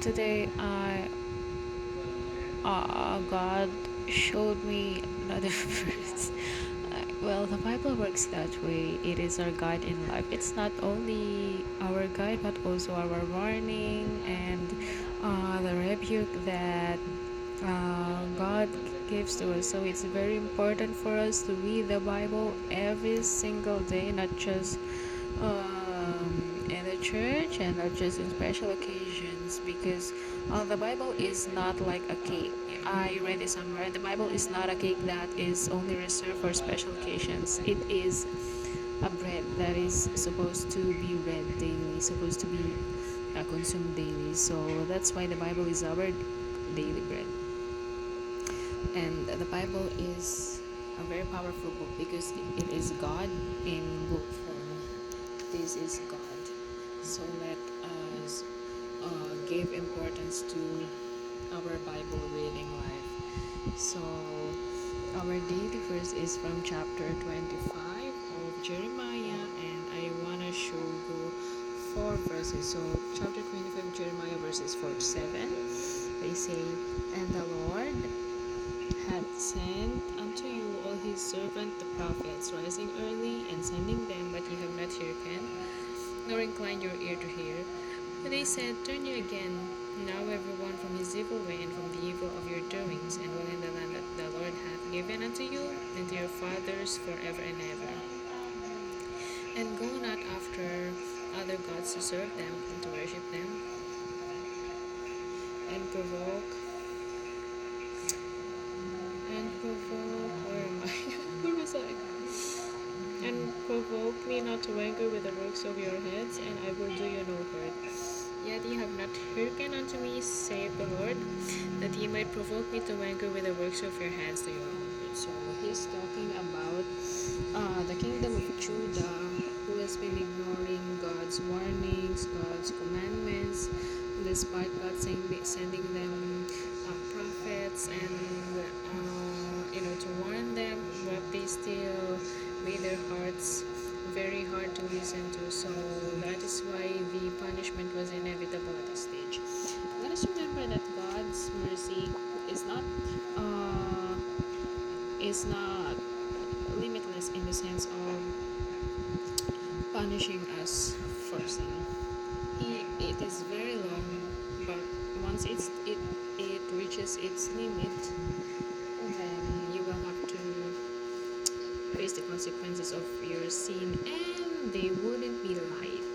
today God showed me another verse. Well, the Bible works that way. It is our guide in life. It's not only our guide, but also our warning and the rebuke that God gives to us. So it's very important for us to read the Bible every single day, not just in the church and not just in special occasions, because the Bible is not like a cake. I read it somewhere. The Bible is not a cake that is only reserved for special occasions. It is a bread that is supposed to be read daily, supposed to be consumed daily. So that's why the Bible is our daily bread. And the Bible is a very powerful book because it is God in book form. This is God. So let us give importance to our Bible reading life. So our daily verse is from chapter 25 of Jeremiah, and I want to show you four verses. So chapter 25 of Jeremiah, verses 4 to 7, they say, "And the Lord hath sent unto you all his servants the prophets, rising early and sending them, but ye have not hearkened, nor inclined your ear to hear. And they said, Turn you again, now every one from his evil way and from the evil of your doings, and dwell in the land that the Lord hath given unto you and to your fathers forever and ever. And go not after other gods to serve them and to worship them, and provoke where am I? Where was I? And provoke me not to anger with the works of your hands, and I will do you no hurt. Yet ye have not hearkened unto me, saith the Lord, that ye might provoke me to anger with the works of your hands to your own hurt." So he's talking about the kingdom of Judah, who has been ignoring God's warnings, God's commandments, despite God sending them prophets and to warn them, but they still made their hearts very hard to listen to. So that is why the punishment was inevitable at this stage. Let us remember that God's mercy is not uh, is not limitless in the sense of punishing us for sin. It is very long, but once it reaches its limit, then you will have to face the consequences of your sin, and they wouldn't be light.